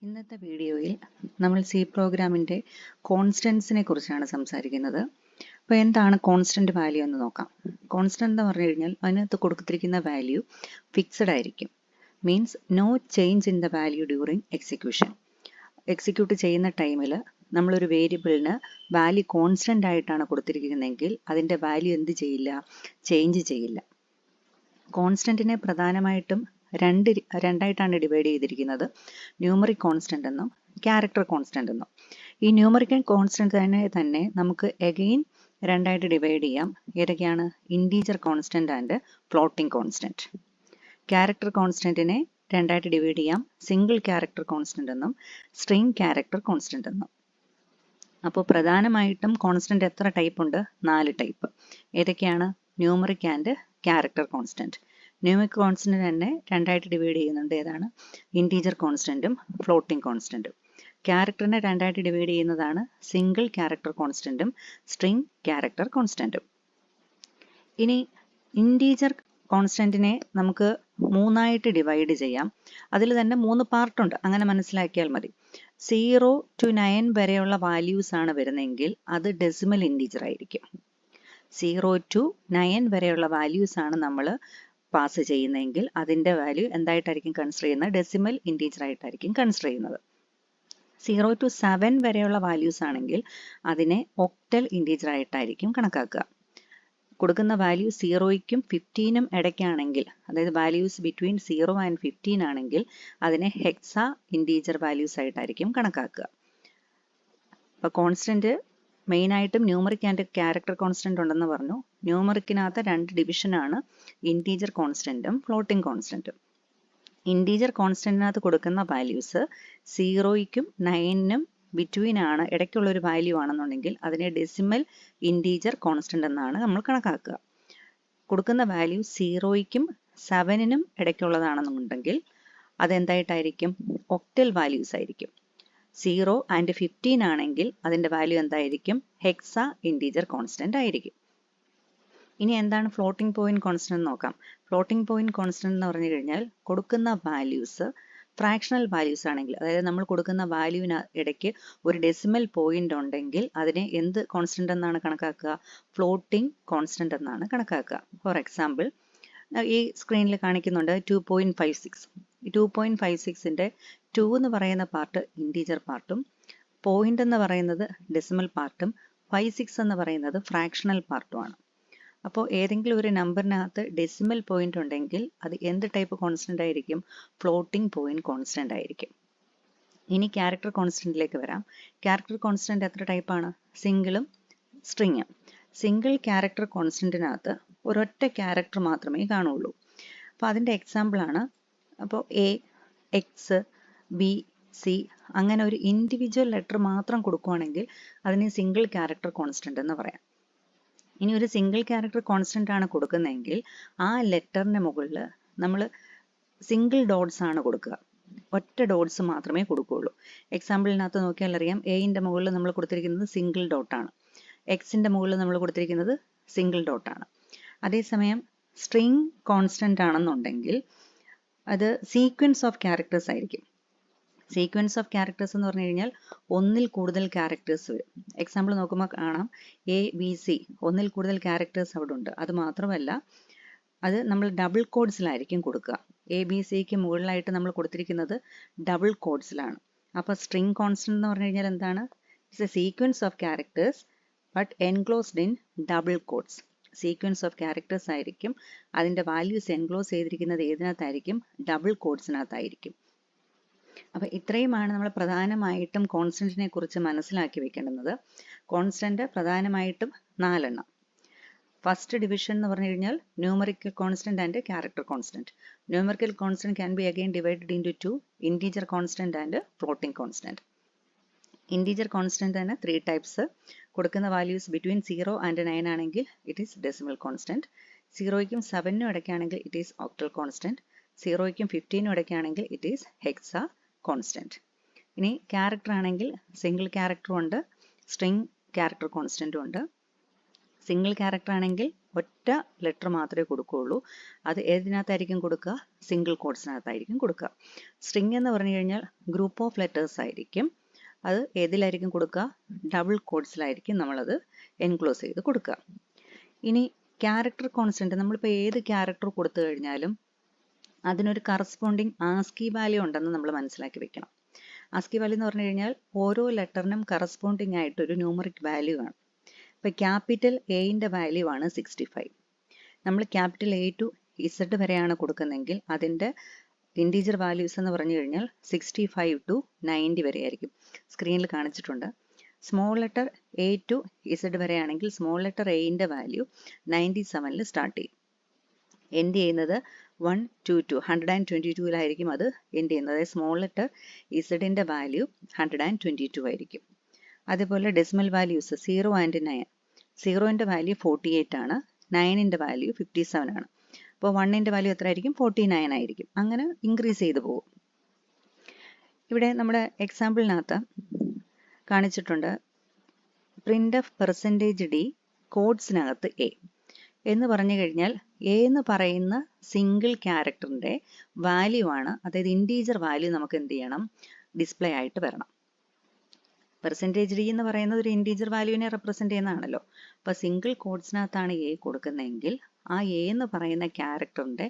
ഇന്നത്തെ വീഡിയോയിൽ നമ്മൾ സി പ്രോഗ്രാമിൻ്റെ കോൺസ്റ്റൻസിനെ കുറിച്ചാണ് സംസാരിക്കുന്നത്. അപ്പോൾ എന്താണ് കോൺസ്റ്റന്റ് വാല്യൂ എന്ന് നോക്കാം. കോൺസ്റ്റന്റ് എന്ന് പറഞ്ഞു കഴിഞ്ഞാൽ അതിനകത്ത് കൊടുത്തിരിക്കുന്ന വാല്യൂ ഫിക്സഡ് ആയിരിക്കും. Means no change in the value during execution. Execute ചെയ്യുന്ന ടൈമിൽ നമ്മളൊരു വേരിയബിളിന് വാല്യൂ കോൺസ്റ്റന്റ് ആയിട്ടാണ് കൊടുത്തിരിക്കുന്നതെങ്കിൽ അതിൻ്റെ വാല്യൂ എന്ത് ചെയ്യില്ല, ചേഞ്ച് ചെയ്യില്ല. കോൺസ്റ്റന്റിനെ പ്രധാനമായിട്ടും രണ്ടായിട്ടാണ് ഡിവൈഡ് ചെയ്തിരിക്കുന്നത്. ന്യൂമറിക് കോൺസ്റ്റന്റ് എന്നും ക്യാരക്ടർ കോൺസ്റ്റന്റ് എന്നും. ഈ ന്യൂമറിക്കൽ കോൺസ്റ്റന്റ് തന്നെ നമുക്ക് എഗെയിൻ രണ്ടായിട്ട് ഡിവൈഡ് ചെയ്യാം. ഏതൊക്കെയാണ്? Integer constant and floating constant. Character കോൺസ്റ്റന്റിനെ രണ്ടായിട്ട് ഡിവൈഡ് ചെയ്യാം. സിംഗിൾ ക്യാരക്ടർ കോൺസ്റ്റന്റ് എന്നും സ്ട്രിംഗ് ക്യാരക്ടർ കോൺസ്റ്റന്റ് എന്നും. അപ്പോൾ പ്രധാനമായിട്ടും കോൺസ്റ്റന്റ് എത്ര ടൈപ്പ് ഉണ്ട്? 4 ടൈപ്പ്. ഏതൊക്കെയാണ്? Numeric and character constant. Numeric constant തന്നെ രണ്ടായിട്ട് ഡിവൈഡ് ചെയ്യുന്നുണ്ട്. ഏതാണ്? ഇൻറ്റീജർ കോൺസ്റ്റന്റും ഫ്ലോട്ടിംഗ് കോൺസ്റ്റന്റും. ക്യാരക്ടറിനെ രണ്ടായിട്ട് ഡിവൈഡ് ചെയ്യുന്നതാണ് സിംഗിൾ ക്യാരക്ടർ കോൺസ്റ്റന്റും സ്ട്രിംഗ് ക്യാരക്ടർ കോൺസ്റ്റന്റും. ഇനി ഇൻറ്റീജർ കോൺസ്റ്റന്റിനെ നമുക്ക് 3ആയിട്ട് ഡിവൈഡ് ചെയ്യാം. അതിൽ തന്നെ 3 പാർട്ടുണ്ട്. അങ്ങനെ മനസ്സിലാക്കിയാൽ മതി. 0 to 9 വരെയുള്ള വാല്യൂസ് ആണ് വരുന്നതെങ്കിൽ അത് ഡെസിമൽ ഇൻറ്റീജർ ആയിരിക്കും. 0 to 9 വരെയുള്ള വാല്യൂസ് ആണ് നമ്മൾ പാസ് ചെയ്യുന്നതെങ്കിൽ അതിൻ്റെ വാല്യൂ എന്തായിട്ടായിരിക്കും കൺസിഡർ ചെയ്യുന്നത്? ഡെസിമൽ ഇൻറ്റീജർ ആയിട്ടായിരിക്കും കൺസിഡർ ചെയ്യുന്നത്. 0 to 7 വരെയുള്ള വാല്യൂസ് ആണെങ്കിൽ അതിനെ ഒക്ടൽ ഇൻറ്റീജർ ആയിട്ടായിരിക്കും കണക്കാക്കുക. കൊടുക്കുന്ന വാല്യൂ 0യ്ക്കും 15നും ഇടയ്ക്കാണെങ്കിൽ, അതായത് വാല്യൂസ് ബിറ്റ്വീൻ 0 and 15 ആണെങ്കിൽ അതിനെ ഹെക്സ ഇൻറ്റീജർ വാല്യൂസ് ആയിട്ടായിരിക്കും കണക്കാക്കുക. അപ്പോൾ കോൺസ്റ്റന്റ് മെയിനായിട്ടും ന്യൂമറിക് ആൻഡ് ക്യാരക്ടർ കോൺസ്റ്റന്റ് ഉണ്ടെന്ന് പറഞ്ഞു. ന്യൂമറിക്കിനകത്ത് 2 ഡിവിഷനാണ്, ഇൻറ്റീജർ കോൺസ്റ്റന്റും ഫ്ലോട്ടിംഗ് കോൺസ്റ്റന്റും. ഇൻറ്റീജർ കോൺസ്റ്റന്റിനകത്ത് കൊടുക്കുന്ന വാല്യൂസ് 0യ്ക്കും 9നും ബിറ്റ്വീൻ ആണ്, ഇടയ്ക്കുള്ള ഒരു വാല്യൂ ആണെന്നുണ്ടെങ്കിൽ അതിനെ ഡെസിമൽ ഇൻറ്റീജർ കോൺസ്റ്റന്റ് എന്നാണ് നമ്മൾ കണക്കാക്കുക. കൊടുക്കുന്ന വാല്യൂ 0യ്ക്കും 7നും ഇടയ്ക്കുള്ളതാണെന്നുണ്ടെങ്കിൽ അതെന്തായിട്ടായിരിക്കും? ഒക്ടൽ വാല്യൂസ് ആയിരിക്കും. 0 and 15 ആണെങ്കിൽ അതിൻ്റെ വാല്യൂ എന്തായിരിക്കും? ഹെക്സ ഇൻറ്റീജർ കോൺസ്റ്റന്റ് ആയിരിക്കും. ഇനി എന്താണ് ഫ്ലോട്ടിംഗ് പോയിന്റ് കോൺസ്റ്റന്റ് നോക്കാം. ഫ്ലോട്ടിംഗ് പോയിന്റ് കോൺസ്റ്റന്റ് എന്ന് പറഞ്ഞു കഴിഞ്ഞാൽ കൊടുക്കുന്ന വാല്യൂസ് ഫ്രാക്ഷണൽ വാല്യൂസ് ആണെങ്കിൽ, അതായത് നമ്മൾ കൊടുക്കുന്ന വാല്യൂവിന് ഇടയ്ക്ക് ഒരു ഡെസിമൽ പോയിന്റ് ഉണ്ടെങ്കിൽ അതിനെ എന്ത് കോൺസ്റ്റന്റ് എന്നാണ് കണക്കാക്കുക? ഫ്ലോട്ടിംഗ് കോൺസ്റ്റന്റ് എന്നാണ് കണക്കാക്കുക. ഫോർ എക്സാമ്പിൾ ഈ സ്ക്രീനിൽ കാണിക്കുന്നുണ്ട് 2.56. 2.56ന്റെ 2 എന്ന് പറയുന്ന പാർട്ട് ഇൻറ്റീജർ പാർട്ടും പോയിന്റ് എന്ന് പറയുന്നത് ഡെസിമൽ പാർട്ടും 56 എന്ന് പറയുന്നത് ഫ്രാക്ഷണൽ പാർട്ടുമാണ്. അപ്പോൾ ഏതെങ്കിലും ഒരു നമ്പറിനകത്ത് ഡെസിമൽ പോയിന്റ് ഉണ്ടെങ്കിൽ അത് എന്ത് ടൈപ്പ് കോൺസ്റ്റന്റ് ആയിരിക്കും? ഫ്ലോട്ടിംഗ് പോയിന്റ് കോൺസ്റ്റന്റ് ആയിരിക്കും. ഇനി ക്യാരക്ടർ കോൺസ്റ്റന്റിലേക്ക് വരാം. ക്യാരക്ടർ കോൺസ്റ്റന്റ് എത്ര ടൈപ്പാണ്? സിംഗിളും സ്ട്രിങ്ങും. സിംഗിൾ ക്യാരക്ടർ കോൺസ്റ്റന്റിനകത്ത് ഒരൊറ്റ ക്യാരക്ടർ മാത്രമേ കാണുള്ളൂ. അപ്പോൾ അതിൻ്റെ എക്സാമ്പിൾ ആണ്, അപ്പോൾ എ, എക്സ്, ബി, സി അങ്ങനെ ഒരു ഇൻഡിവിജ്വൽ ലെറ്റർ മാത്രം കൊടുക്കുകയാണെങ്കിൽ അതിനെ സിംഗിൾ ക്യാരക്ടർ കോൺസ്റ്റന്റ് എന്ന് പറയാം. ഇനി ഒരു സിംഗിൾ ക്യാരക്ടർ കോൺസ്റ്റന്റ് ആണ് കൊടുക്കുന്നതെങ്കിൽ ആ ലെറ്ററിന് മുകളിൽ നമ്മൾ സിംഗിൾ ഡോട്ട്സ് ആണ് കൊടുക്കുക. ഒറ്റ ഡോട്ട്സ് മാത്രമേ കൊടുക്കുകയുള്ളൂ. എക്സാമ്പിളിനകത്ത് നോക്കിയാൽ അറിയാം, എയുടെ മുകളിൽ നമ്മൾ കൊടുത്തിരിക്കുന്നത് സിംഗിൾ ഡോട്ടാണ്, എക്സിൻ്റെ മുകളിൽ നമ്മൾ കൊടുത്തിരിക്കുന്നത് സിംഗിൾ ഡോട്ടാണ്. അതേസമയം സ്ട്രിംഗ് കോൺസ്റ്റന്റ് ആണെന്നുണ്ടെങ്കിൽ അത് സീക്വൻസ് ഓഫ് ക്യാരക്ടേഴ്സ് ആയിരിക്കും. സീക്വൻസ് ഓഫ് ക്യാരക്ടേഴ്സ് എന്ന് പറഞ്ഞു കഴിഞ്ഞാൽ ഒന്നിൽ കൂടുതൽ ക്യാരക്ടേഴ്സ് വരും. എക്സാമ്പിൾ നോക്കുമ്പോൾ കാണാം എ, ബി, സി ഒന്നിൽ കൂടുതൽ ക്യാരക്ടേഴ്സ് അവിടെ ഉണ്ട്. അത് മാത്രമല്ല അത് നമ്മൾ ഡബിൾ കോഡ്സിലായിരിക്കും കൊടുക്കുക. എ, ബി, സിക്ക് മുകളിലായിട്ട് നമ്മൾ കൊടുത്തിരിക്കുന്നത് ഡബിൾ കോഡ്സിലാണ്. അപ്പോൾ സ്ട്രിംഗ് കോൺസ്റ്റന്റ് എന്ന് പറഞ്ഞു കഴിഞ്ഞാൽ എന്താണ്? It's a sequence of characters but enclosed in double quotes. Sequence of characters ആയിരിക്കും. അതിൻ്റെ വാല്യൂസ് എൻക്ലോസ് ചെയ്തിരിക്കുന്നത് ഏതിനകത്തായിരിക്കും? ഡബിൾ കോഡ്സിനകത്തായിരിക്കും. അപ്പോൾ ഇത്രയുമാണ് നമ്മൾ പ്രധാനമായിട്ടും കോൺസ്റ്റന്റിനെ കുറിച്ച് മനസ്സിലാക്കി വെക്കേണ്ടുന്നത്. കോൺസ്റ്റന്റ് പ്രധാനമായിട്ടും 4 എണ്ണം. ഫസ്റ്റ് ഡിവിഷൻ എന്ന് പറഞ്ഞു കഴിഞ്ഞാൽ numerical constant and character constant. Numerical constant can be again divided into 2, integer constant and floating constant. Integer constant തന്നെ 3 ടൈപ്സ്. കൊടുക്കുന്ന വാല്യൂസ് ബിറ്റ്വീൻ 0 and 9 ആണെങ്കിൽ ഇറ്റ് ഈസ് ഡെസിമൽ കോൺസ്റ്റന്റ്. 0യ്ക്കും 7നും ഇടയ്ക്കാണെങ്കിൽ ഇറ്റ് ഈസ് ഒക്ടൽ കോൺസ്റ്റന്റ്. 0യ്ക്കും 15നും ഇടയ്ക്കാണെങ്കിൽ it is hexa constant. ഇനി ക്യാരക്ടർ ആണെങ്കിൽ സിംഗിൾ ക്യാരക്ടറും ഉണ്ട്, സ്ട്രിംഗ് ക്യാരക്ടർ കോൺസ്റ്റന്റും ഉണ്ട്. സിംഗിൾ ക്യാരക്ടർ ആണെങ്കിൽ ഒറ്റ ലെറ്റർ മാത്രമേ കൊടുക്കുകയുള്ളൂ. അത് ഏതിനകത്തായിരിക്കും കൊടുക്കുക? സിംഗിൾ കോഡ്സിനകത്തായിരിക്കും കൊടുക്കുക. സ്ട്രിങ് എന്ന് പറഞ്ഞു കഴിഞ്ഞാൽ ഗ്രൂപ്പ് ഓഫ് ലെറ്റേഴ്സ് ആയിരിക്കും. അത് ഏതിലായിരിക്കും കൊടുക്കുക? ഡബിൾ കോഡ്സിലായിരിക്കും നമ്മളത് എൻക്ലോസ് ചെയ്ത് കൊടുക്കുക. ഇനി ക്യാരക്ടർ കോൺസ്റ്റന്റ്, നമ്മളിപ്പോൾ ഏത് ക്യാരക്ടർ കൊടുത്തു കഴിഞ്ഞാലും അതിനൊരു കറസ്പോണ്ടിങ് ആസ്കി വാല്യൂ ഉണ്ടെന്ന് നമ്മൾ മനസ്സിലാക്കി വെക്കണം. ആസ്കി വാല്യൂ എന്ന് പറഞ്ഞു കഴിഞ്ഞാൽ ഓരോ ലെറ്ററിനും കറസ്പോണ്ടിങ് ആയിട്ട് ഒരു ന്യൂമറിക് വാല്യൂ ആണ്. ഇപ്പോൾ ക്യാപിറ്റൽ എയുടെ വാല്യൂ ആണ് 65. നമ്മൾ ക്യാപിറ്റൽ എ ടു ഇസഡ് വരെയാണ് കൊടുക്കുന്നതെങ്കിൽ അതിൻ്റെ ഇൻറ്റീജർ വാല്യൂസ് എന്ന് പറഞ്ഞു കഴിഞ്ഞാൽ 65 ടു 90 വരെ ആയിരിക്കും. സ്ക്രീനിൽ കാണിച്ചിട്ടുണ്ട്. Small letter a to z വരെയാണെങ്കിൽ സ്മോൾ ലെറ്റർ എയുടെ വാല്യൂ 97 സ്റ്റാർട്ട് ചെയ്യും. എൻഡ് ചെയ്യുന്നത് 122 അത് എൻഡ് ചെയ്യുന്നത്. അതായത് സ്മോൾ ലെറ്റർ ഇസഡിൻ്റെ വാല്യൂ 122 ആയിരിക്കും. അതേപോലെ ഡെസിമൽ വാല്യൂസ് 0 ആൻഡ് 9. 0ൻ്റെ വാല്യൂ 48 ആണ്, 9ൻ്റെ വാല്യൂ 57 ആണ്. അപ്പോൾ 1ൻ്റെ വാല്യൂ എത്ര ആയിരിക്കും? 49 ആയിരിക്കും. അങ്ങനെ ഇൻക്രീസ് ചെയ്ത് പോകും. ഇവിടെ നമ്മുടെ എക്സാമ്പിളിനകത്ത് കാണിച്ചിട്ടുണ്ട് പ്രിൻ്റ് പെർസെൻറ്റേജ് ഡി കോഡ്സിനകത്ത് എ എന്ന് പറഞ്ഞു കഴിഞ്ഞാൽ എ എന്ന് പറയുന്ന സിംഗിൾ ക്യാരക്ടറിൻ്റെ വാല്യൂ ആണ്, അതായത് ഇൻറ്റീജർ വാല്യൂ നമുക്ക് എന്ത് ചെയ്യണം? ഡിസ്പ്ലേ ആയിട്ട് വരണം. പെർസെൻറ്റേജ് ഡി എന്ന് പറയുന്നത് ഒരു ഇൻറ്റീജർ വാല്യൂവിനെ റെപ്രസെൻ്റ് ചെയ്യുന്നതാണല്ലോ. അപ്പോൾ സിംഗിൾ കോഡ്സിനകത്താണ് എ കൊടുക്കുന്നതെങ്കിൽ ആ എ എന്ന് പറയുന്ന ക്യാരക്ടറിൻ്റെ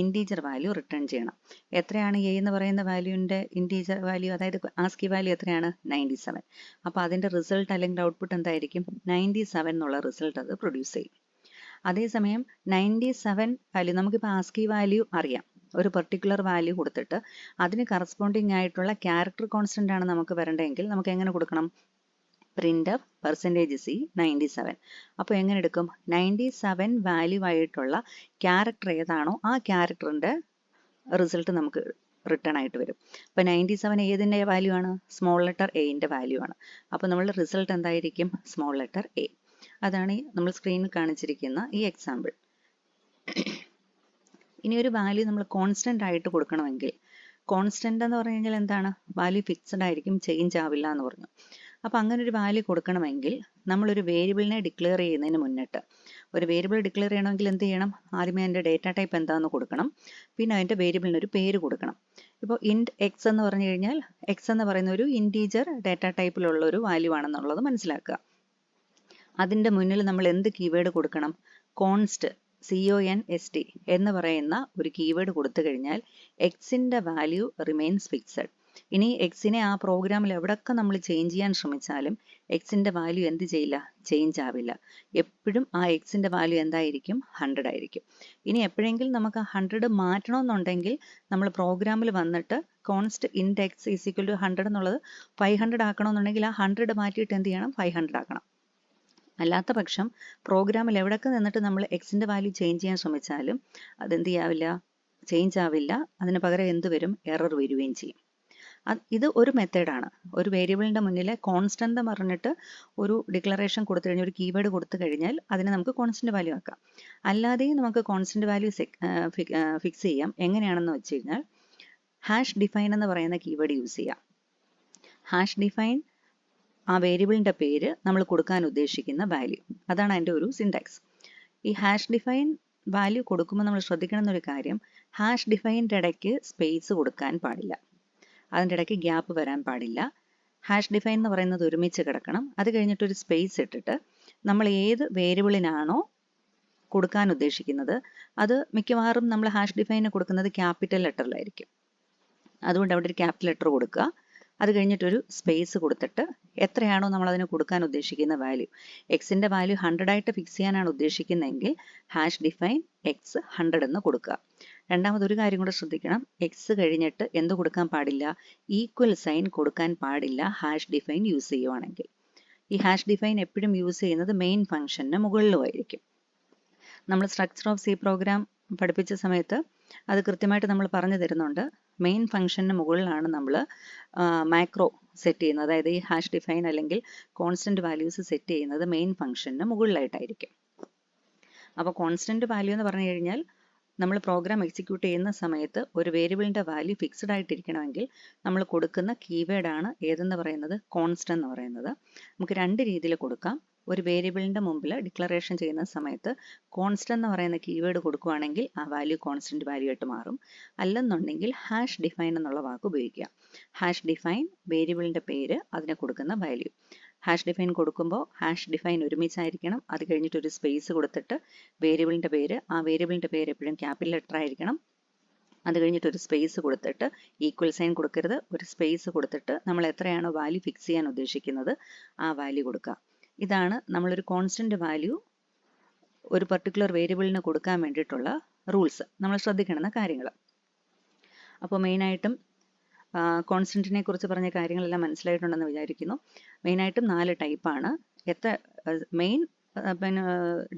ഇൻറ്റീജർ വാല്യൂ റിട്ടേൺ ചെയ്യണം. എത്രയാണ് എ എന്ന് പറയുന്ന വാല്യൂവിൻ്റെ ഇൻറ്റീജർ വാല്യൂ? അതായത് ആസ്കി വാല്യൂ എത്രയാണ്? 97. അപ്പോൾ അതിൻ്റെ റിസൾട്ട് അല്ലെങ്കിൽ ഔട്ട്പുട്ട് എന്തായിരിക്കും? 97 എന്നുള്ള റിസൾട്ട് അത് പ്രൊഡ്യൂസ് ചെയ്യും. അതേസമയം 97 വാല്യൂ, നമുക്കിപ്പോൾ ആസ്കി വാല്യൂ അറിയാം, ഒരു പെർട്ടിക്കുലർ വാല്യൂ കൊടുത്തിട്ട് അതിന് കറസ്പോണ്ടിങ് ആയിട്ടുള്ള ക്യാരക്ടർ കോൺസ്റ്റന്റ് ആണ് നമുക്ക് വരേണ്ടതെങ്കിൽ നമുക്ക് എങ്ങനെ കൊടുക്കണം? Print percentage C 97. അപ്പോൾ എങ്ങനെ എടുക്കും? 97 വാല്യൂ ആയിട്ടുള്ള ക്യാരക്ടർ ഏതാണോ ആ ക്യാരക്ടറിൻ്റെ റിസൾട്ട് നമുക്ക് റിട്ടേൺ ആയിട്ട് വരും. അപ്പോൾ 97 ഏതിൻ്റെ വാല്യൂ ആണ്? സ്മോൾ ലെറ്റർ എയുടെ വാല്യൂ ആണ്. അപ്പോൾ നമ്മളുടെ റിസൾട്ട് എന്തായിരിക്കും? Small letter A. അതാണ് നമ്മൾ സ്ക്രീനിൽ കാണിച്ചിരിക്കുന്ന ഈ എക്സാമ്പിൾ. ഇനി ഒരു വാല്യൂ നമ്മൾ കോൺസ്റ്റന്റ് ആയിട്ട് കൊടുക്കണമെങ്കിൽ, കോൺസ്റ്റന്റ് എന്ന് പറഞ്ഞു കഴിഞ്ഞാൽ എന്താണ്? വാല്യൂ ഫിക്സഡ് ആയിരിക്കും, ചേഞ്ച് ആവില്ല എന്ന് പറഞ്ഞു. അപ്പോൾ അങ്ങനെ ഒരു വാല്യൂ കൊടുക്കണമെങ്കിൽ നമ്മളൊരു വേരിയബിളിനെ ഡിക്ലെയർ ചെയ്യുന്നതിന് മുന്നിട്ട്, ഒരു വേരിയബിൾ ഡിക്ലെയർ ചെയ്യണമെങ്കിൽ എന്ത് ചെയ്യണം? ആദ്യമേ അതിൻ്റെ ഡേറ്റ ടൈപ്പ് എന്താണെന്ന് കൊടുക്കണം, പിന്നെ അതിൻ്റെ വേരിയബിളിന് ഒരു പേര് കൊടുക്കണം. ഇപ്പോൾ ഇൻറ്റ് എക്സ് എന്ന് പറഞ്ഞു കഴിഞ്ഞാൽ എക്സ് എന്ന് പറയുന്ന ഒരു ഇൻറ്റീജർ ഡേറ്റ ടൈപ്പിലുള്ള ഒരു വാല്യൂ ആണെന്നുള്ളത് മനസ്സിലാക്കുക. അതിൻ്റെ മുന്നിൽ നമ്മൾ എന്ത് കീവേഡ് കൊടുക്കണം? കോൺസ്റ്റ്, CONST എന്ന് പറയുന്ന ഒരു കീവേഡ് കൊടുത്തു കഴിഞ്ഞാൽ എക്സിൻ്റെ വാല്യൂ റിമെയിൻസ് ഫിക്സഡ്. ഇനി എക്സിനെ ആ പ്രോഗ്രാമിൽ എവിടെയൊക്കെ നമ്മൾ ചേഞ്ച് ചെയ്യാൻ ശ്രമിച്ചാലും എക്സിൻ്റെ വാല്യൂ എന്ത് ചെയ്യില്ല? ചേഞ്ച് ആവില്ല. എപ്പോഴും ആ എക്സിൻ്റെ വാല്യൂ എന്തായിരിക്കും? 100 ആയിരിക്കും. ഇനി എപ്പോഴെങ്കിലും നമുക്ക് ആ 100 മാറ്റണമെന്നുണ്ടെങ്കിൽ നമ്മൾ പ്രോഗ്രാമിൽ വന്നിട്ട് const int x is equal to 100 എന്നുള്ളത് 500 ആക്കണമെന്നുണ്ടെങ്കിൽ ആ 100 മാറ്റിയിട്ട് എന്ത് ചെയ്യണം? 500 ആക്കണം. അല്ലാത്ത പക്ഷം പ്രോഗ്രാമിൽ എവിടെയൊക്കെ നിന്നിട്ട് നമ്മൾ എക്സിൻ്റെ വാല്യൂ ചേഞ്ച് ചെയ്യാൻ ശ്രമിച്ചാലും അതെന്ത് ചെയ്യാവില്ല? ചേഞ്ച് ആവില്ല. അതിന് പകരം എന്ത് വരും? എറർ വരികയും ചെയ്യും. ഇത് ഒരു മെത്തേഡാണ്. ഒരു വേരിയബിളിൻ്റെ മുന്നിൽ കോൺസ്റ്റന്റ് പറഞ്ഞിട്ട് ഒരു ഡിക്ലറേഷൻ കൊടുത്തു കഴിഞ്ഞാൽ, ഒരു കീവേഡ് കൊടുത്തു കഴിഞ്ഞാൽ അതിനെ നമുക്ക് കോൺസ്റ്റന്റ് വാല്യൂ ആക്കാം. അല്ലാതെയും നമുക്ക് കോൺസ്റ്റന്റ് വാല്യൂ ഫിക്സ് ചെയ്യാം. എങ്ങനെയാണെന്ന് വെച്ച് കഴിഞ്ഞാൽ ഹാഷ് ഡിഫൈൻ എന്ന് പറയുന്ന കീവേഡ് യൂസ് ചെയ്യാം. ഹാഷ് ഡിഫൈൻ ആ വേരിയബിളിൻ്റെ പേര് നമ്മൾ കൊടുക്കാൻ ഉദ്ദേശിക്കുന്ന വാല്യൂ, അതാണ് അതിൻ്റെ ഒരു സിൻടാക്സ്. ഈ ഹാഷ് ഡിഫൈൻ വാല്യൂ കൊടുക്കുമ്പോൾ നമ്മൾ ശ്രദ്ധിക്കണം എന്നൊരു കാര്യം, ഹാഷ് ഡിഫൈൻ്റെ ഇടയ്ക്ക് സ്പേസ് കൊടുക്കാൻ പാടില്ല, അതിൻ്റെ ഇടയ്ക്ക് ഗ്യാപ്പ് വരാൻ പാടില്ല. ഹാഷ് ഡിഫൈൻ എന്ന് പറയുന്നത് ഒരുമിച്ച് കിടക്കണം. അത് കഴിഞ്ഞിട്ടൊരു സ്പേസ് ഇട്ടിട്ട് നമ്മൾ ഏത് വേരിയബിളിനാണോ കൊടുക്കാൻ ഉദ്ദേശിക്കുന്നത് അത് മിക്കവാറും നമ്മൾ ഹാഷ് ഡിഫൈന് കൊടുക്കുന്നത് ക്യാപിറ്റൽ ലെറ്ററിലായിരിക്കും. അതുകൊണ്ട് അവിടെ ഒരു ക്യാപിറ്റൽ ലെറ്റർ കൊടുക്കുക. അത് കഴിഞ്ഞിട്ടൊരു സ്പേസ് കൊടുത്തിട്ട് എത്രയാണോ നമ്മൾ അതിന് കൊടുക്കാൻ ഉദ്ദേശിക്കുന്ന വാല്യൂ, എക്സിൻ്റെ വാല്യൂ 100 ആയിട്ട് ഫിക്സ് ചെയ്യാനാണ് ഉദ്ദേശിക്കുന്നതെങ്കിൽ ഹാഷ് ഡിഫൈൻ എക്സ് 100 എന്ന് കൊടുക്കുക. രണ്ടാമതൊരു കാര്യം കൂടെ ശ്രദ്ധിക്കണം, എക്സ് കഴിഞ്ഞിട്ട് എന്ത് കൊടുക്കാൻ പാടില്ല? ഈക്വൽ സൈൻ കൊടുക്കാൻ പാടില്ല ഹാഷ് ഡിഫൈൻ യൂസ് ചെയ്യുവാണെങ്കിൽ. ഈ ഹാഷ് ഡിഫൈൻ എപ്പോഴും യൂസ് ചെയ്യുന്നത് മെയിൻ ഫംഗ്ഷന് മുകളിലുമായിരിക്കും. നമ്മൾ സ്ട്രക്ചർ ഓഫ് സി പ്രോഗ്രാം പഠിപ്പിച്ച സമയത്ത് അത് കൃത്യമായിട്ട് നമ്മൾ പറഞ്ഞു തരുന്നുണ്ട്. മെയിൻ ഫംഗ്ഷന് മുകളിലാണ് നമ്മൾ മാക്രോ സെറ്റ് ചെയ്യുന്നത്. അതായത് ഈ ഹാഷ് ഡിഫൈൻ അല്ലെങ്കിൽ കോൺസ്റ്റന്റ് വാല്യൂസ് സെറ്റ് ചെയ്യുന്നത് മെയിൻ ഫംഗ്ഷന് മുകളിലായിട്ടായിരിക്കും. അപ്പോൾ കോൺസ്റ്റന്റ് വാല്യൂ എന്ന് പറഞ്ഞു കഴിഞ്ഞാൽ നമ്മൾ പ്രോഗ്രാം എക്സിക്യൂട്ട് ചെയ്യുന്ന സമയത്ത് ഒരു വേരിയബിളിൻ്റെ വാല്യൂ ഫിക്സ്ഡ് ആയിട്ടിരിക്കണമെങ്കിൽ നമ്മൾ കൊടുക്കുന്ന കീവേഡാണ് ഏതെന്ന് പറയുന്നത്? കോൺസ്റ്റന്റ് എന്ന് പറയുന്നത്. നമുക്ക് രണ്ട് രീതിയിൽ കൊടുക്കാം. ഒരു വേരിയബിളിൻ്റെ മുമ്പിൽ ഡിക്ലറേഷൻ ചെയ്യുന്ന സമയത്ത് കോൺസ്റ്റന്റ് എന്ന് പറയുന്ന കീവേഡ് കൊടുക്കുകയാണെങ്കിൽ ആ വാല്യൂ കോൺസ്റ്റന്റ് വാല്യൂ ആയിട്ട് മാറും. അല്ലെന്നുണ്ടെങ്കിൽ ഹാഷ് ഡിഫൈൻ എന്നുള്ള വാക്ക് ഉപയോഗിക്കുക. ഹാഷ് ഡിഫൈൻ വേരിയബിളിൻ്റെ പേര്, അതിനെ കൊടുക്കുന്ന വാല്യൂ. ഹാഷ് ഡിഫൈൻ കൊടുക്കുമ്പോൾ ഹാഷ് ഡിഫൈൻ ഒരുമിച്ചായിരിക്കണം. അത് കഴിഞ്ഞിട്ട് ഒരു സ്പേസ് കൊടുത്തിട്ട് വേരിയബിളിൻ്റെ പേര്, ആ വേരിയബിളിൻ്റെ പേര് എപ്പോഴും ക്യാപിറ്റൽ ലെറ്റർ ആയിരിക്കണം. അത് കഴിഞ്ഞിട്ട് ഒരു സ്പേസ് കൊടുത്തിട്ട് ഈക്വൽ സൈൻ കൊടുക്കരുത്, ഒരു സ്പേസ് കൊടുത്തിട്ട് നമ്മൾ എത്രയാണോ വാല്യൂ ഫിക്സ് ചെയ്യാൻ ഉദ്ദേശിക്കുന്നത് ആ വാല്യൂ കൊടുക്കുക. ഇതാണ് നമ്മളൊരു കോൺസ്റ്റന്റ് വാല്യൂ ഒരു പർട്ടിക്കുലർ വേരിയബിളിന് കൊടുക്കാൻ വേണ്ടിയിട്ടുള്ള റൂൾസ്, നമ്മൾ ശ്രദ്ധിക്കേണ്ടുന്ന കാര്യങ്ങൾ. അപ്പോൾ മെയിനായിട്ടും കോൺസ്റ്റന്റിനെ കുറിച്ച് പറഞ്ഞ കാര്യങ്ങളെല്ലാം മനസ്സിലായിട്ടുണ്ടെന്ന് വിചാരിക്കുന്നു. മെയിനായിട്ടും 4 ടൈപ്പാണ്. മെയിൻ പിന്നെ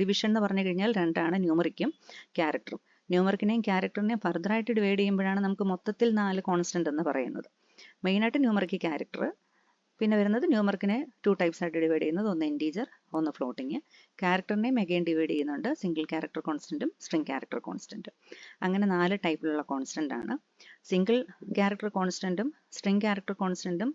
ഡിവിഷൻ എന്ന് പറഞ്ഞു കഴിഞ്ഞാൽ 2ആണ്, ന്യൂമറിക്കും ക്യാരക്ടറും. ന്യൂമറിക്കിനെയും ക്യാരക്ടറിനെയും ഫർദറായിട്ട് ഡിവൈഡ് ചെയ്യുമ്പോഴാണ് നമുക്ക് മൊത്തത്തിൽ 4 കോൺസ്റ്റന്റ് എന്ന് പറയുന്നത്. മെയിനായിട്ട് ന്യൂമറിക്ക്, ക്യാരക്ടർ. പിന്നെ വരുന്നത് ന്യൂമറിക്കിനെ 2 ടൈപ്സ് ആയിട്ട് ഡിവൈഡ് ചെയ്യുന്നത്, ഒന്ന് ഇൻറ്റീജർ, ഒന്ന് ഫ്ലോട്ടിങ്. ക്യാരക്ടറിനെയും അഗെയിൻ ഡിവൈഡ് ചെയ്യുന്നുണ്ട്, സിംഗിൾ ക്യാരക്ടർ കോൺസ്റ്റന്റും സ്ട്രിംഗ് ക്യാരക്ടർ കോൺസ്റ്റന്റും. അങ്ങനെ 4 ടൈപ്പിലുള്ള കോൺസ്റ്റന്റ് ആണ്. സിംഗിൾ ക്യാരക്ടർ കോൺസ്റ്റന്റും സ്ട്രിംഗ് ക്യാരക്ടർ കോൺസ്റ്റന്റും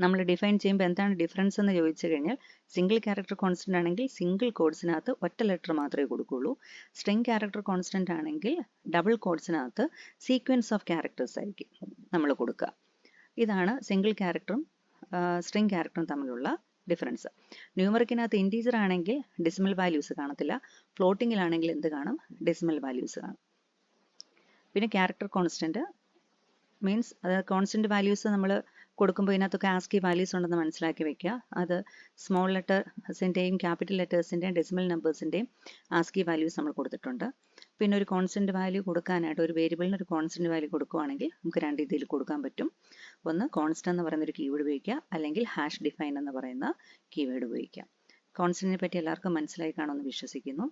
നമ്മൾ ഡിഫൈൻ ചെയ്യുമ്പോൾ എന്താണ് ഡിഫറൻസ് എന്ന് ചോദിച്ചു കഴിഞ്ഞാൽ, സിംഗിൾ ക്യാരക്ടർ കോൺസ്റ്റന്റ് ആണെങ്കിൽ സിംഗിൾ കോഡ്സിനകത്ത് ഒറ്റ ലെറ്റർ മാത്രമേ കൊടുക്കുകയുള്ളൂ. സ്ട്രിംഗ് ക്യാരക്ടർ കോൺസ്റ്റന്റ് ആണെങ്കിൽ ഡബിൾ കോഡ്സിനകത്ത് സീക്വൻസ് ഓഫ് ക്യാരക്ടേഴ്സ് ആയിരിക്കും നമ്മൾ കൊടുക്കുക. ഇതാണ് സിംഗിൾ ക്യാരക്ടറും സ്ട്രിംഗ് ക്യാരക്ടറും തമ്മിലുള്ള ഡിഫറൻസ്. ന്യൂമറിക്കിനകത്ത് ഇൻറ്റീജർ ആണെങ്കിൽ ഡെസിമൽ വാല്യൂസ് കാണത്തില്ല, ഫ്ലോട്ടിങ്ങിലാണെങ്കിൽ എന്ത് കാണും, ഡെസിമൽ വാല്യൂസ് കാണും. പിന്നെ ക്യാരക്ടർ കോൺസ്റ്റന്റ് മീൻസ് അത് കോൺസ്റ്റന്റ് വാല്യൂസ് നമ്മൾ കൊടുക്കുമ്പോൾ ഇതിനകത്തൊക്കെ ആസ്കി വാല്യൂസ് ഉണ്ടെന്ന് മനസ്സിലാക്കി വെക്കുക. അത് സ്മോൾ ലെറ്റേഴ്സിൻ്റെയും ക്യാപിറ്റൽ ലെറ്റേഴ്സിൻ്റെയും ഡെസിമൽ നമ്പേഴ്സിൻ്റെയും ആസ്കി വാല്യൂസ് നമ്മൾ കൊടുത്തിട്ടുണ്ട്. പിന്നെ ഒരു കോൺസ്റ്റന്റ് വാല്യൂ കൊടുക്കാനായിട്ട് ഒരു വേരിയബിളിന് ഒരു കോൺസ്റ്റന്റ് വാല്യൂ കൊടുക്കുകയാണെങ്കിൽ നമുക്ക് 2 രീതിയിൽ കൊടുക്കാൻ പറ്റും. ഒന്ന് കോൺസ്റ്റന്റ് എന്ന് പറയുന്ന ഒരു കീവേഡ് ഉപയോഗിക്കുക, അല്ലെങ്കിൽ ഹാഷ് ഡിഫൈൻ എന്ന് പറയുന്ന കീവേഡ് ഉപയോഗിക്കുക. കോൺസ്റ്റന്റിനെ പറ്റി എല്ലാവർക്കും മനസ്സിലായി കാണുമെന്ന് വിശ്വസിക്കുന്നു.